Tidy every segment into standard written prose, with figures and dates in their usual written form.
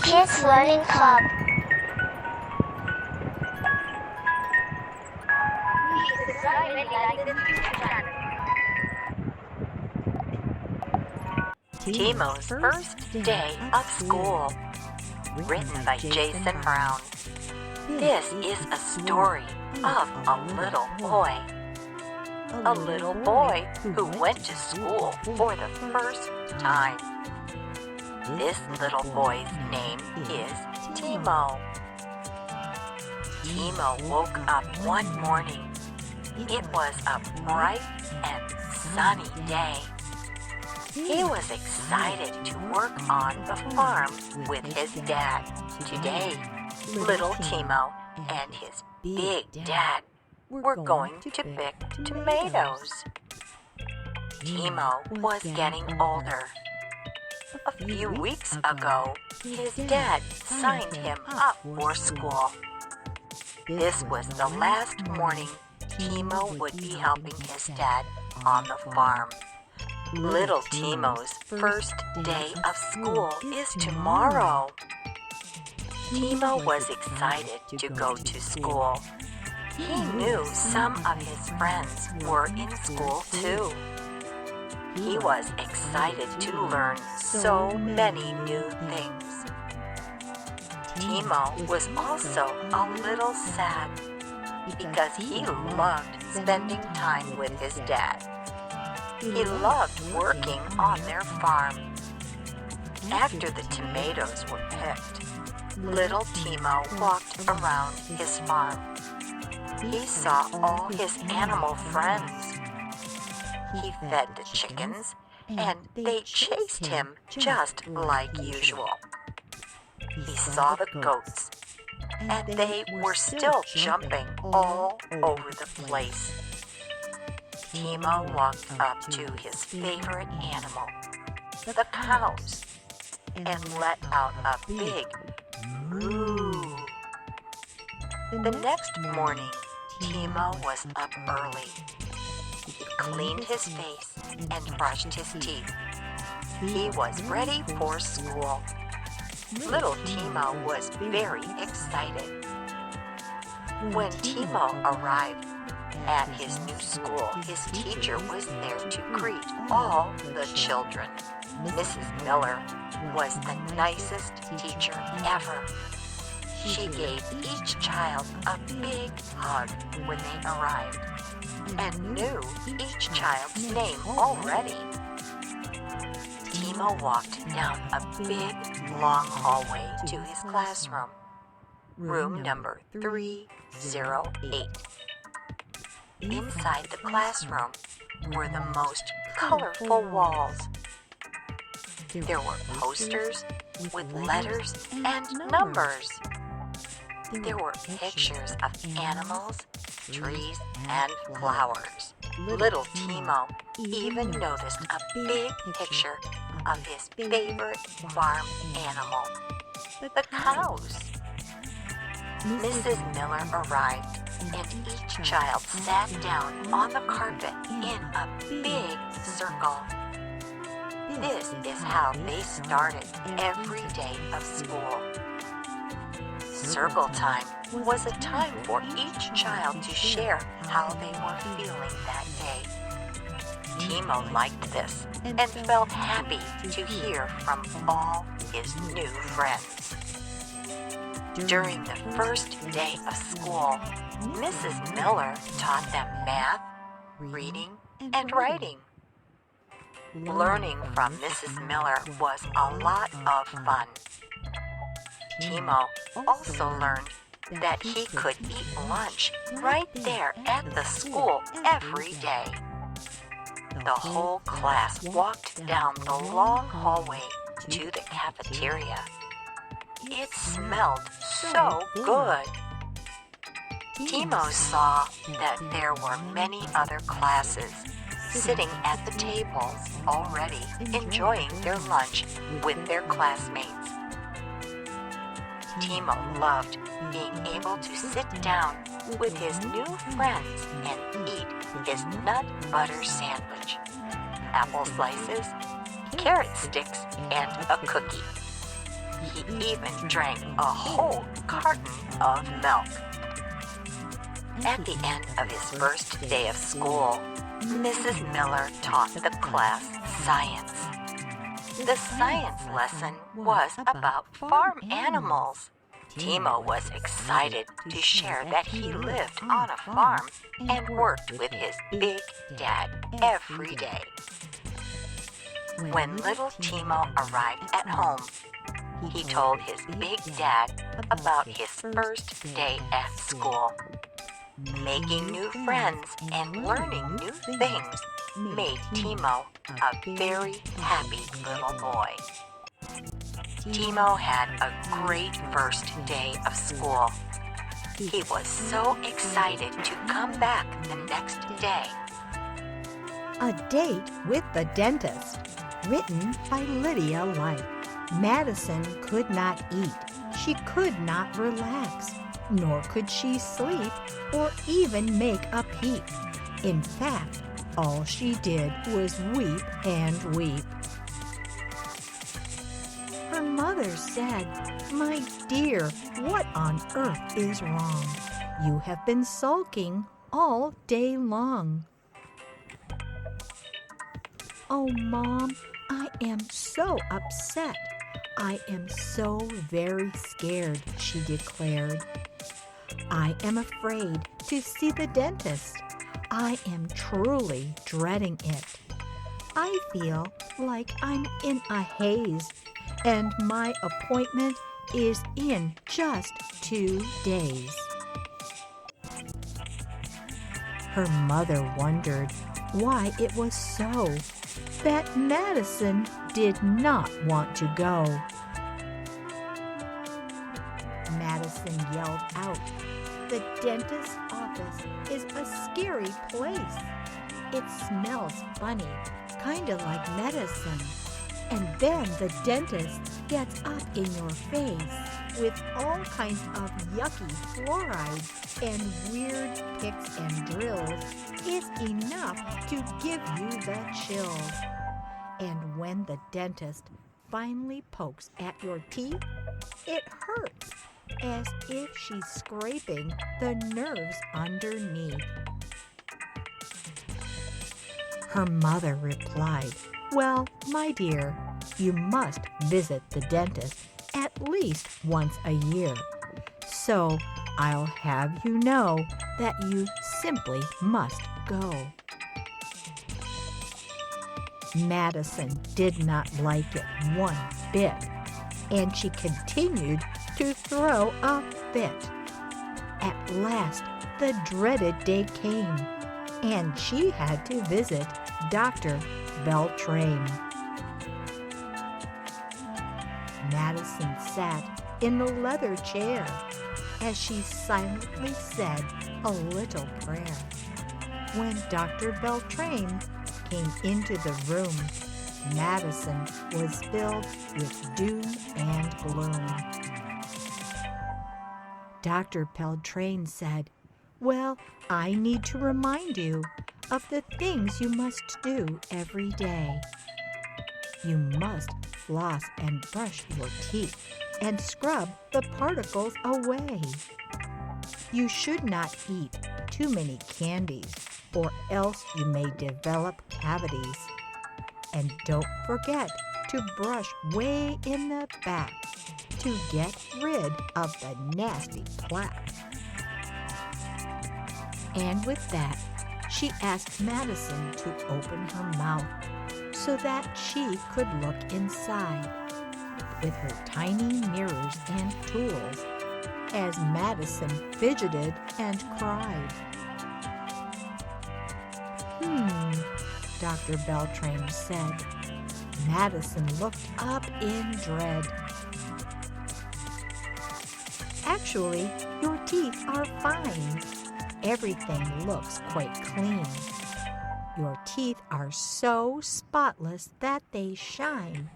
Kids Learning Club. Timo's First Day of School, written by Jason Brown. This is a story of a little boy. A little boy who went to school for the first time. This little boy's name is Timo. Timo woke up one morning. It was a bright and sunny day. He was excited to work on the farm with his dad. Today, little Timo and his big dad were going to pick tomatoes. Timo was getting older. A few weeks ago, his dad signed him up for school. This was the last morning Timo would be helping his dad on the farm. Little Timo's first day of school is tomorrow. Timo was excited to go to school. He knew some of his friends were in school too. He was excited to learn so many new things. Timo was also a little sad because he loved spending time with his dad. He loved working on their farm. After the tomatoes were picked, little Timo walked around his farm. He saw all his animal friends. He fed the chickens, and they chased him just like usual. He saw the goats, and they were still jumping all over the place. Timo walked up to his favorite animal, the cows, and let out a big moo. The next morning, Timo was up early. He cleaned his face and brushed his teeth. He was ready for school. Little Timo was very excited. When Timo arrived at his new school, his teacher was there to greet all the children. Mrs. Miller was the nicest teacher ever. She gave each child a big hug when they arrived and knew each child's name already. Timo walked down a big, long hallway to his classroom, room number 308. Inside the classroom were the most colorful walls. There were posters with letters and numbers. There were pictures of animals, trees, and flowers. Little Timo even noticed a big picture of his favorite farm animal, the cows. Mrs. Miller arrived, and each child sat down on the carpet in a big circle. This is how they started every day of school. Circle time was a time for each child to share how they were feeling that day. Timo liked this and felt happy to hear from all his new friends. During the first day of school, Mrs. Miller taught them math, reading, and writing. Learning from Mrs. Miller was a lot of fun. Timo also learned that he could eat lunch right there at the school every day. The whole class walked down the long hallway to the cafeteria. It smelled so good. Timo saw that there were many other classes sitting at the tables already enjoying their lunch with their classmates. Timo loved being able to sit down with his new friends and eat his nut butter sandwich, apple slices, carrot sticks, and a cookie. He even drank a whole carton of milk. At the end of his first day of school, Mrs. Miller taught the class science. The science lesson was about farm animals. Timo was excited to share that he lived on a farm and worked with his big dad every day. When little Timo arrived at home, he told his big dad about his first day at school. Making new friends and learning new things made Timo a very happy little boy. Timo had a great first day of school. He was so excited to come back the next day. A Date with the Dentist, written by Lydia Light. Madison could not eat. She could not relax, nor could she sleep or even make a peep. In fact, all she did was weep and weep. Her mother said, "My dear, what on earth is wrong? You have been sulking all day long." "Oh, Mom, I am so upset. I am so very scared," she declared. "I am afraid to see the dentist. I am truly dreading it. I feel like I'm in a haze, and my appointment is in just 2 days." Her mother wondered why it was so that Madison did not want to go. Madison yelled out, "The dentist's office is a scary place. It smells funny, kinda like medicine. And then the dentist gets up in your face with all kinds of yucky fluoride and weird picks and drills is enough to give you the chills. And when the dentist finally pokes at your teeth, it hurts as if she's scraping the nerves underneath." Her mother replied, "Well, my dear, you must visit the dentist at least once a year. So I'll have you know that you simply must go." Madison did not like it one bit, and she continued to throw a fit. At last, the dreaded day came, and she had to visit Dr. Beltrame. Madison sat in the leather chair as she silently said a little prayer. When Dr. Beltrame came into the room, Madison was filled with doom and gloom. Dr. Beltrame said, "Well, I need to remind you of the things you must do every day. You must floss and brush your teeth and scrub the particles away. You should not eat too many candies, or else you may develop cavities. And don't forget to brush way in the back to get rid of the nasty plaque." And with that, she asked Madison to open her mouth so that she could look inside with her tiny mirrors and tools as Madison fidgeted and cried. Dr. Beltrame said. Madison looked up in dread. "Actually, your teeth are fine. Everything looks quite clean. Your teeth are so spotless that they shine.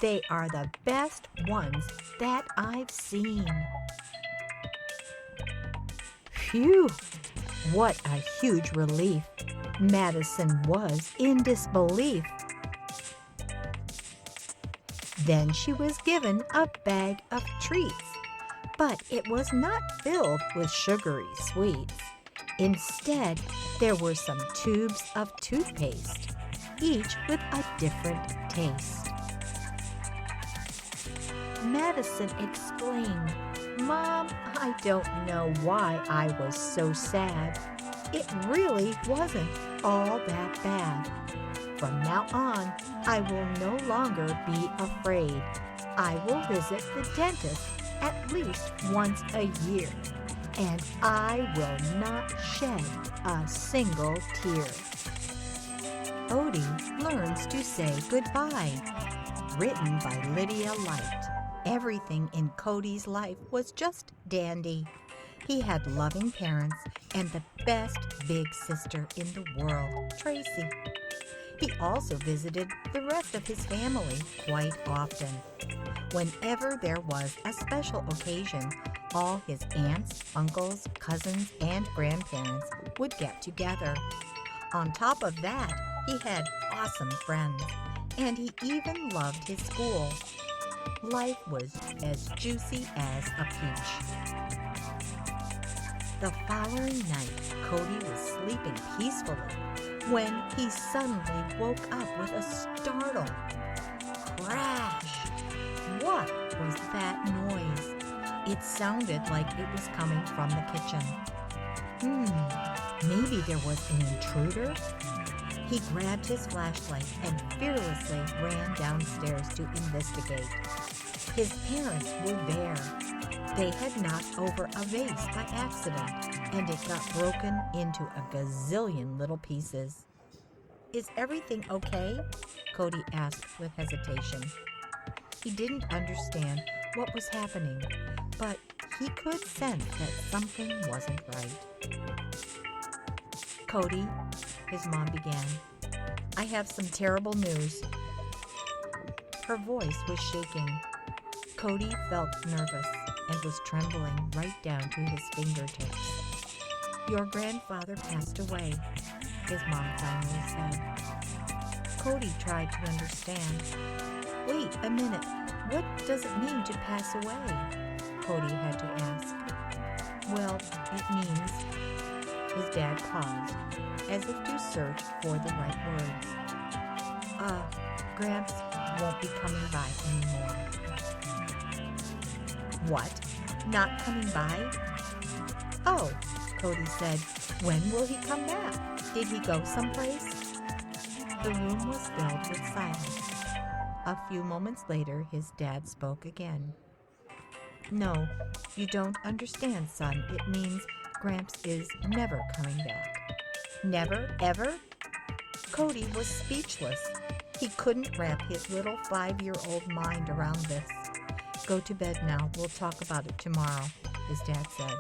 They are the best ones that I've seen." Phew! What a huge relief. Madison was in disbelief. Then she was given a bag of treats, but it was not filled with sugary sweets. Instead, there were some tubes of toothpaste, each with a different taste. Madison exclaimed, "Mom, I don't know why I was so sad. It really wasn't all that bad. From now on, I will no longer be afraid. I will visit the dentist at least once a year, and I will not shed a single tear." Odie Learns to Say Goodbye, written by Lydia Light. Everything in Cody's life was just dandy. He had loving parents and the best big sister in the world, Tracy. He also visited the rest of his family quite often. Whenever there was a special occasion, all his aunts, uncles, cousins, and grandparents would get together. On top of that, he had awesome friends, and he even loved his school. Life was as juicy as a peach. The following night, Cody was sleeping peacefully when he suddenly woke up with a startle. Crash! What was that noise? It sounded like it was coming from the kitchen. Maybe there was an intruder? He grabbed his flashlight and fearlessly ran downstairs to investigate. His parents were there. They had knocked over a vase by accident, and it got broken into a gazillion little pieces. "Is everything okay?" Cody asked with hesitation. He didn't understand what was happening, but he could sense that something wasn't right. "Cody," his mom began, "I have some terrible news." Her voice was shaking. Cody felt nervous and was trembling right down to his fingertips. "Your grandfather passed away," his mom finally said. Cody tried to understand. "Wait a minute, what does it mean to pass away?" Cody had to ask. "Well, it means..." His dad paused, as if to search for the right words. Gramps won't be coming by anymore." "What? Not coming by?" "Oh," Cody said, "when will he come back? Did he go someplace?" The room was filled with silence. A few moments later, his dad spoke again. "No, you don't understand, son. It means Gramps is never coming back." "Never, ever?" Cody was speechless. He couldn't wrap his little 5-year-old mind around this. "Go to bed now. We'll talk about it tomorrow," his dad said.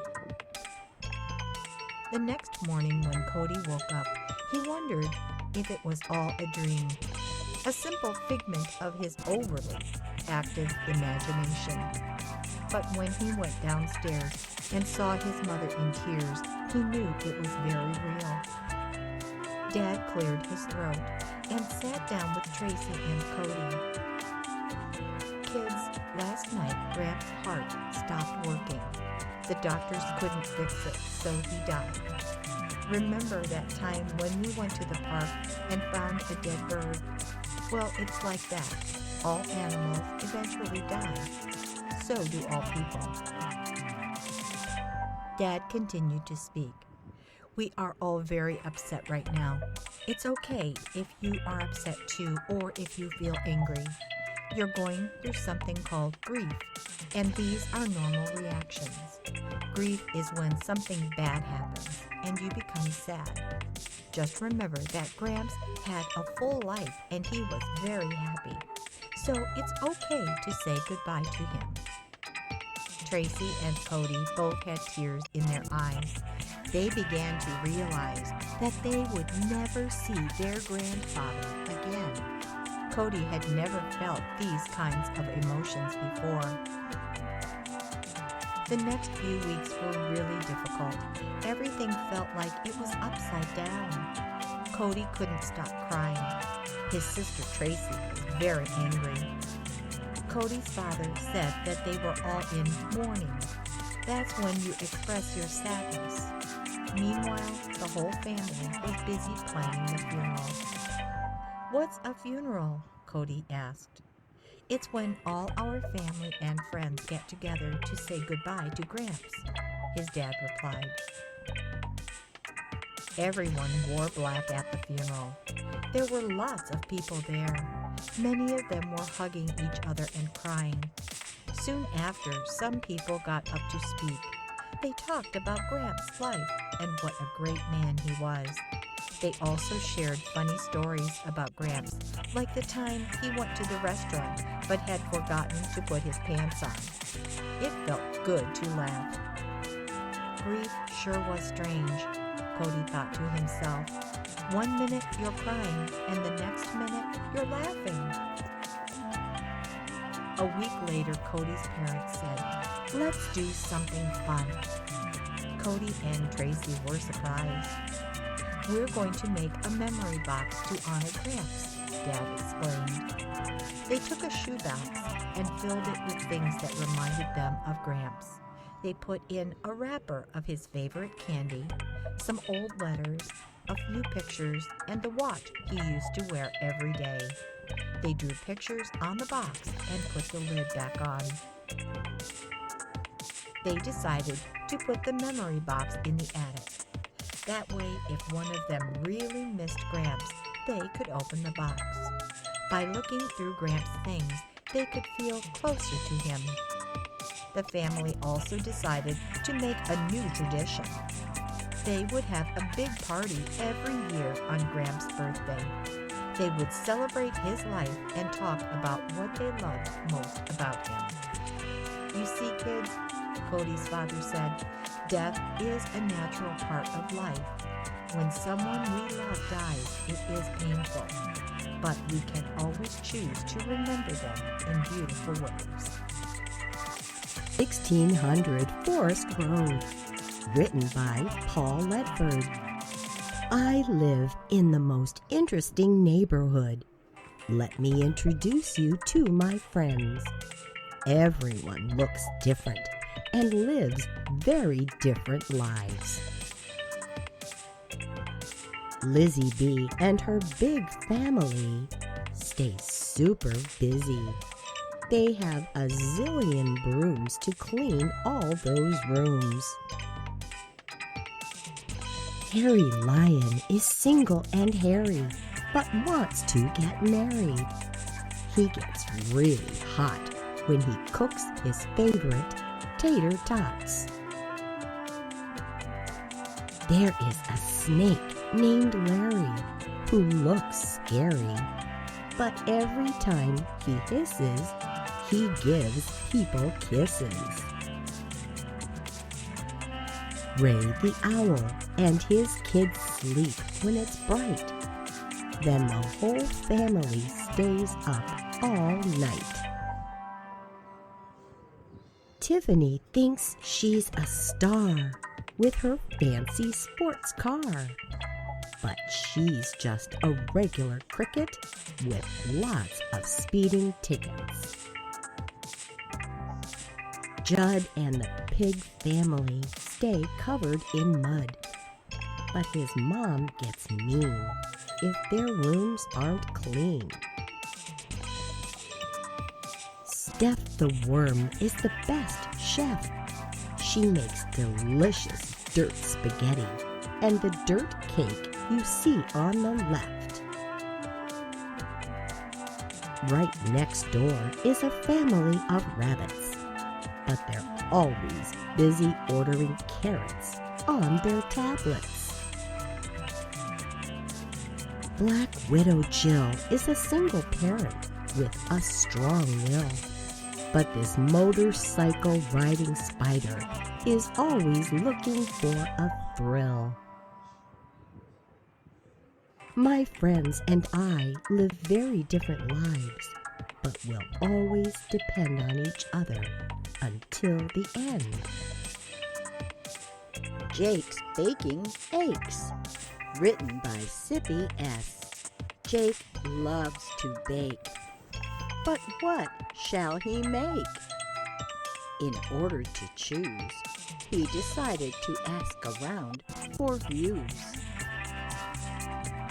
The next morning when Cody woke up, he wondered if it was all a dream, a simple figment of his overly active imagination. But when he went downstairs and saw his mother in tears, he knew it was very real. Dad cleared his throat and sat down with Tracy and Cody. "Kids, last night Gramps' heart stopped working. The doctors couldn't fix it, so he died. Remember that time when we went to the park and found a dead bird? Well, it's like that. All animals eventually die. So do all people." Dad continued to speak. "We are all very upset right now. It's okay if you are upset too, or if you feel angry. You're going through something called grief, and these are normal reactions. Grief is when something bad happens and you become sad. Just remember that Gramps had a full life and he was very happy. So it's okay to say goodbye to him." Tracy and Cody both had tears in their eyes. They began to realize that they would never see their grandfather again. Cody had never felt these kinds of emotions before. The next few weeks were really difficult. Everything felt like it was upside down. Cody couldn't stop crying. His sister Tracy was very angry. Cody's father said that they were all in mourning. That's when you express your sadness. Meanwhile, the whole family was busy planning the funeral. "What's a funeral?" Cody asked. "It's when all our family and friends get together to say goodbye to Gramps," his dad replied. Everyone wore black at the funeral. There were lots of people there. Many of them were hugging each other and crying. Soon after, some people got up to speak. They talked about Gramps' life and what a great man he was. They also shared funny stories about Gramps, like the time he went to the restaurant but had forgotten to put his pants on. It felt good to laugh. Grief sure was strange, Cody thought to himself. One minute you're crying and the next minute you're laughing. A week later, Cody's parents said, "Let's do something fun." Cody and Tracy were surprised. "We're going to make a memory box to honor Gramps," Dad explained. They took a shoebox and filled it with things that reminded them of Gramps. They put in a wrapper of his favorite candy, some old letters, a few pictures, and the watch he used to wear every day. They drew pictures on the box and put the lid back on. They decided to put the memory box in the attic. That way, if one of them really missed Gramps, they could open the box. By looking through Gramps' things, they could feel closer to him. The family also decided to make a new tradition. They would have a big party every year on Gramps' birthday. They would celebrate his life and talk about what they loved most about him. "You see, kids," Cody's father said, "death is a natural part of life. When someone we love dies, it is painful, but we can always choose to remember them in beautiful ways." 1600 Forest Road. Written by Paul Ledford. I live in the most interesting neighborhood. Let me introduce you to my friends. Everyone looks different and lives very different lives. Lizzie B and her big family stay super busy. They have a zillion brooms to clean all those rooms. Harry Lion is single and hairy, but wants to get married. He gets really hot when he cooks his favorite tater tots. There is a snake named Larry who looks scary, but every time he hisses, he gives people kisses. Ray the Owl and his kids sleep when it's bright. Then the whole family stays up all night. Tiffany thinks she's a star with her fancy sports car. But she's just a regular cricket with lots of speeding tickets. Judd and the pig family stay covered in mud, but his mom gets mean if their rooms aren't clean. Steph the worm is the best chef. She makes delicious dirt spaghetti and the dirt cake you see on the left. Right next door is a family of rabbits, but they're always busy ordering carrots on their tablets. Black Widow Jill is a single parent with a strong will, but this motorcycle riding spider is always looking for a thrill. My friends and I live very different lives, but will always depend on each other until the end. Jake's Baking Aches. Written by Sippy S. Jake loves to bake. But what shall he make? In order to choose, he decided to ask around for views.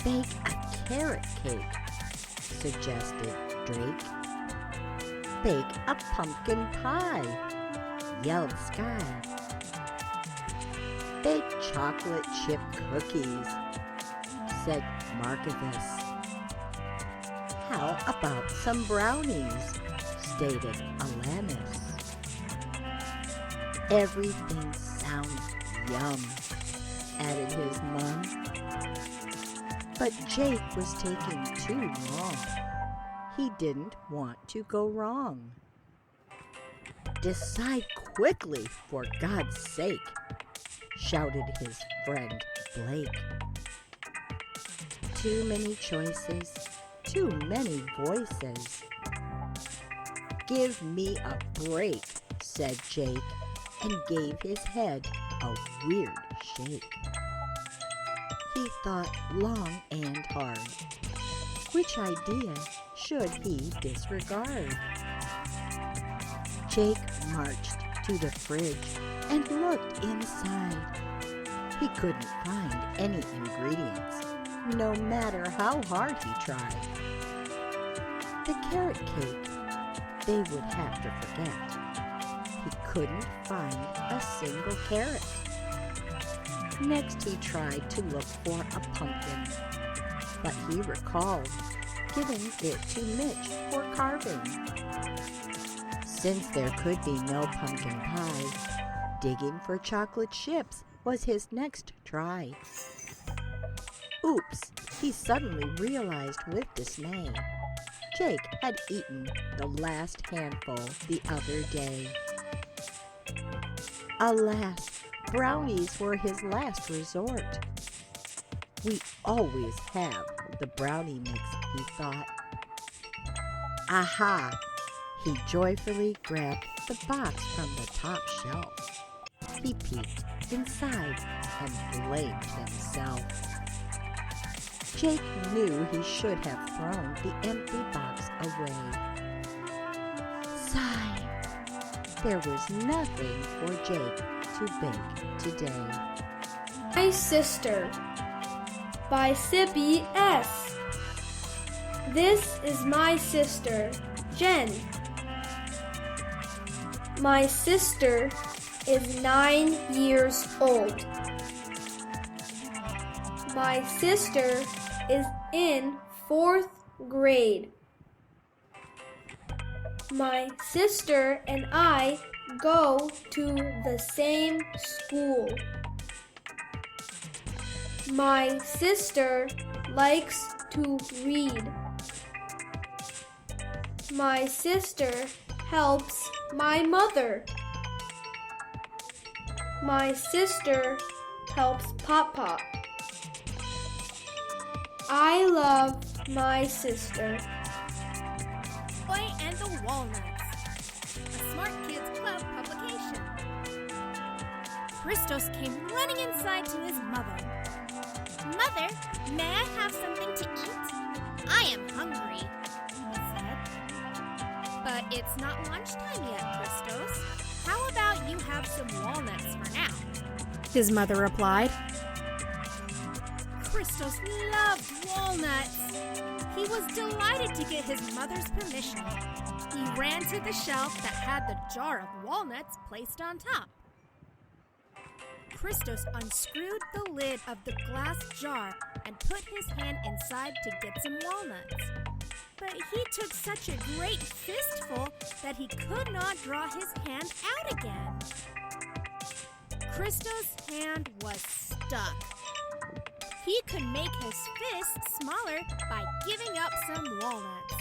Bake a carrot cake, suggested Drake. Bake a pumpkin pie, yelled Sky. Bake chocolate chip cookies, said Markivus. How about some brownies, stated Alanis. Everything sounds yum, added his mom. But Jake was taking too long. He didn't want to go wrong. Decide quickly, for God's sake, shouted his friend Blake. Too many choices, too many voices. Give me a break, said Jake, and gave his head a weird shake. He thought long and hard. Which idea should he disregard? Jake marched to the fridge and looked inside. He couldn't find any ingredients, no matter how hard he tried. The carrot cake they would have to forget. He couldn't find a single carrot. Next he tried to look for a pumpkin, but he recalled giving it to Mitch for carving. Since there could be no pumpkin pie, digging for chocolate chips was his next try. Oops, he suddenly realized with dismay. Jake had eaten the last handful the other day. Alas, brownies were his last resort. We always have the brownie mix, he thought. Aha! He joyfully grabbed the box from the top shelf. He peeked inside and blamed himself. Jake knew he should have thrown the empty box away. Sigh. There was nothing for Jake to bake today. My Sister by Sibby S. This is my sister, Jen. My sister is 9 years old. My sister is in 4th grade. My sister and I go to the same school. My sister likes to read. My sister helps my mother. My sister helps Papa. I love my sister. Boy and the Walnuts, a Smart Kids Club publication. Christos came running inside to his mother. Mother, may I have something to eat? I am hungry, he said. But it's not lunchtime yet, Christos. How about you have some walnuts for now? His mother replied. Christos loved walnuts. He was delighted to get his mother's permission. He ran to the shelf that had the jar of walnuts placed on top. Christos unscrewed the lid of the glass jar and put his hand inside to get some walnuts. But he took such a great fistful that he could not draw his hand out again. Christos' hand was stuck. He could make his fist smaller by giving up some walnuts.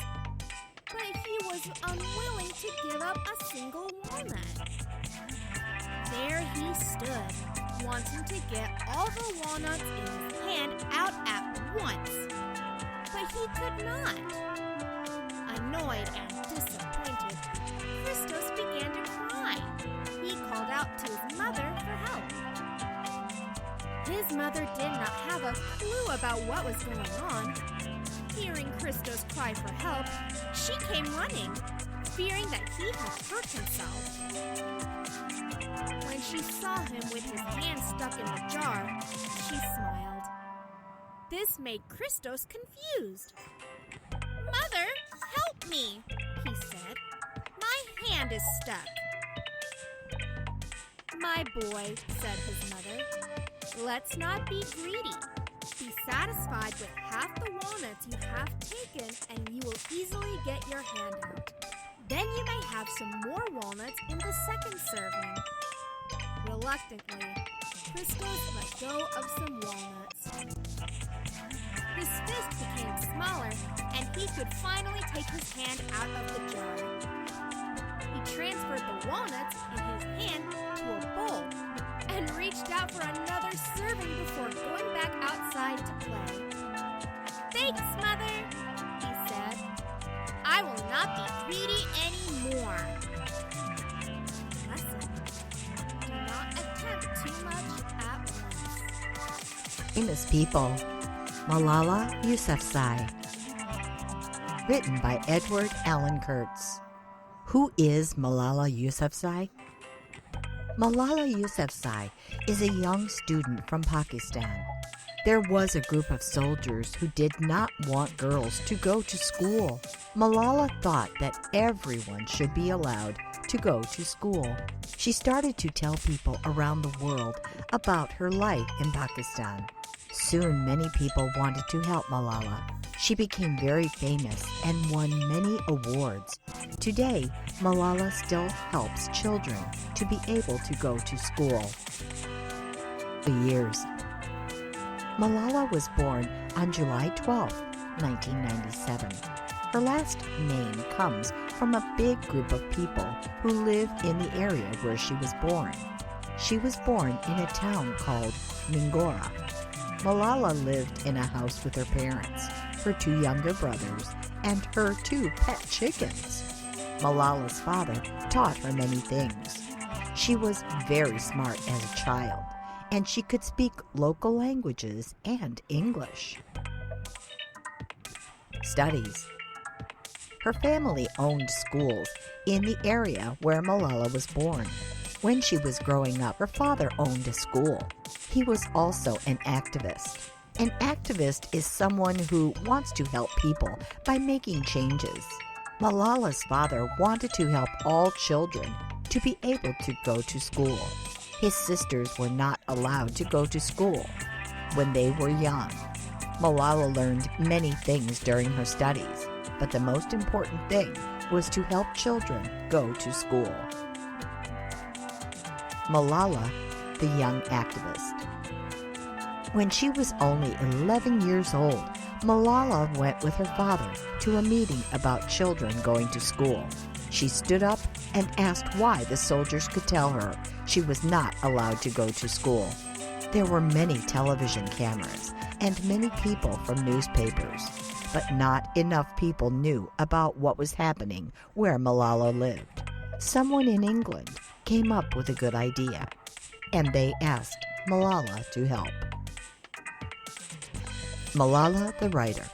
But he was unwilling to give up a single walnut. There he stood, wanting to get all the walnuts in his hand out at once. But he could not. Annoyed and disappointed, Christos began to cry. He called out to his mother for help. His mother did not have a clue about what was going on. Hearing Christos cry for help, she came running, fearing that he had hurt himself. When she saw him with his hand stuck in the jar, she smiled. This made Christos confused. "Mother, help me," he said. "My hand is stuck." "My boy," said his mother, "let's not be greedy. Be satisfied with half the walnuts you have taken, and you will easily get your hand out. Then you may have some more walnuts in the second serving." Reluctantly, Christos let go of some walnuts. His fist became smaller, and he could finally take his hand out of the jar. He transferred the walnuts in his hand to a bowl and reached out for another serving before going back outside to play. "Thanks, Mother," he said. "I will not be greedy anymore." Lesson: do not attempt too much at once. Famous people. Malala Yousafzai. Written by Edward Allen Kurtz. Who is Malala Yousafzai? Malala Yousafzai is a young student from Pakistan. There was a group of soldiers who did not want girls to go to school. Malala thought that everyone should be allowed to go to school. She started to tell people around the world about her life in Pakistan. Soon, many people wanted to help Malala. She became very famous and won many awards. Today, Malala still helps children to be able to go to school. The years. Malala was born on July 12, 1997. Her last name comes from a big group of people who live in the area where she was born. She was born in a town called Mingora. Malala lived in a house with her parents, her 2 younger brothers, and her 2 pet chickens. Malala's father taught her many things. She was very smart as a child, and she could speak local languages and English. Studies. Her family owned schools in the area where Malala was born. When she was growing up, her father owned a school. He was also an activist. An activist is someone who wants to help people by making changes. Malala's father wanted to help all children to be able to go to school. His sisters were not allowed to go to school when they were young. Malala learned many things during her studies, but the most important thing was to help children go to school. Malala, the young activist. When she was only 11 years old, Malala went with her father to a meeting about children going to school. She stood up and asked why the soldiers could tell her she was not allowed to go to school. There were many television cameras and many people from newspapers, but not enough people knew about what was happening where Malala lived. Someone in England came up with a good idea, and they asked Malala to help. Malala the writer.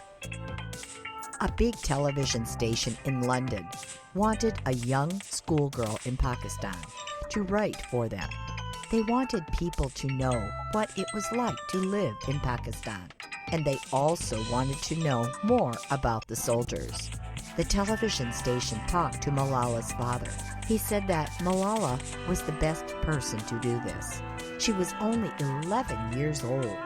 A big television station in London wanted a young schoolgirl in Pakistan to write for them. They wanted people to know what it was like to live in Pakistan, and they also wanted to know more about the soldiers. The television station talked to Malala's father. He said that Malala was the best person to do this. She was only 11 years old.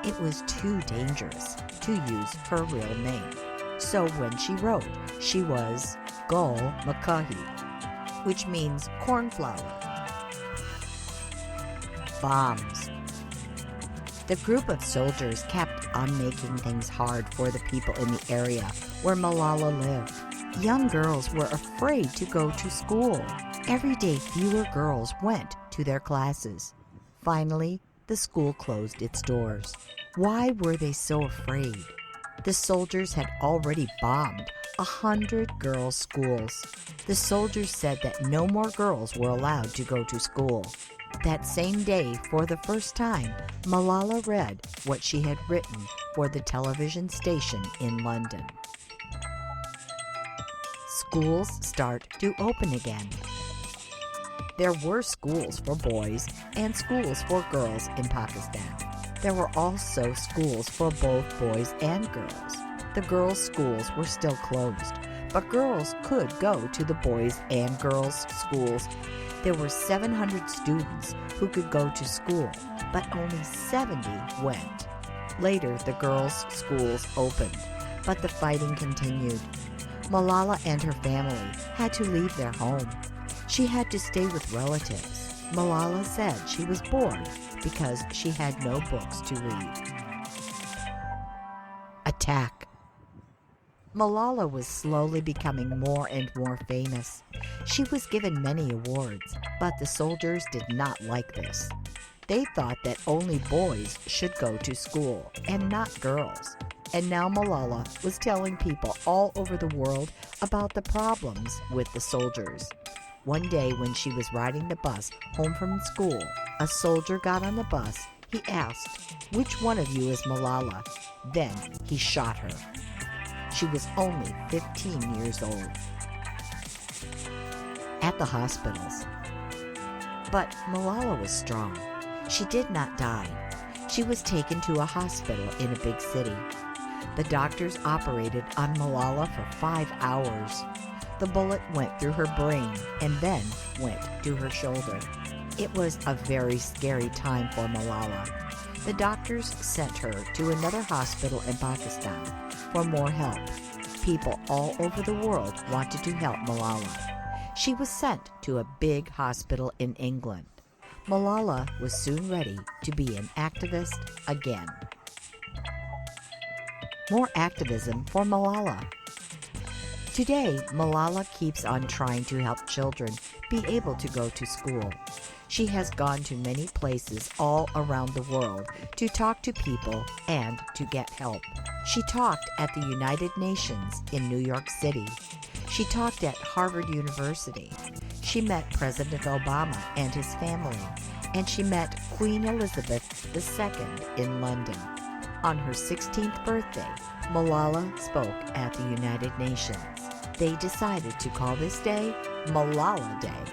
It was too dangerous to use her real name. So when she wrote, she was Gul Makahi, which means cornflower. Bombs. The group of soldiers kept on making things hard for the people in the area where Malala lived. Young girls were afraid to go to school. Every day, fewer girls went to their classes. Finally, the school closed its doors. Why were they so afraid? The soldiers had already bombed 100 girls' schools. The soldiers said that no more girls were allowed to go to school. That same day, for the first time, Malala read what she had written for the television station in London. schools start to open again. There were schools for boys and schools for girls in Pakistan. There were also schools for both boys and girls. The girls' schools were still closed, but girls could go to the boys' and girls' schools. There were 700 students who could go to school, but only 70 went. Later, the girls' schools opened, but the fighting continued. Malala and her family had to leave their home. She had to stay with relatives. Malala said she was bored because she had no books to read. Attack. Malala was slowly becoming more and more famous. She was given many awards, but the soldiers did not like this. They thought that only boys should go to school and not girls. And now Malala was telling people all over the world about the problems with the soldiers. One day when she was riding the bus home from school, a soldier got on the bus. He asked, "Which one of you is Malala?" Then he shot her. She was only 15 years old. At the hospitals. But Malala was strong. She did not die. She was taken to a hospital in a big city. The doctors operated on Malala for 5 hours. The bullet went through her brain and then went to her shoulder. It was a very scary time for Malala. The doctors sent her to another hospital in Pakistan for more help. People all over the world wanted to help Malala. She was sent to a big hospital in England. Malala was soon ready to be an activist again. More activism for Malala. Today, Malala keeps on trying to help children be able to go to school. She has gone to many places all around the world to talk to people and to get help. She talked at the United Nations in New York City. She talked at Harvard University. She met President Obama and his family, and she met Queen Elizabeth II in London. On her 16th birthday, Malala spoke at the United Nations. They decided to call this day Malala Day.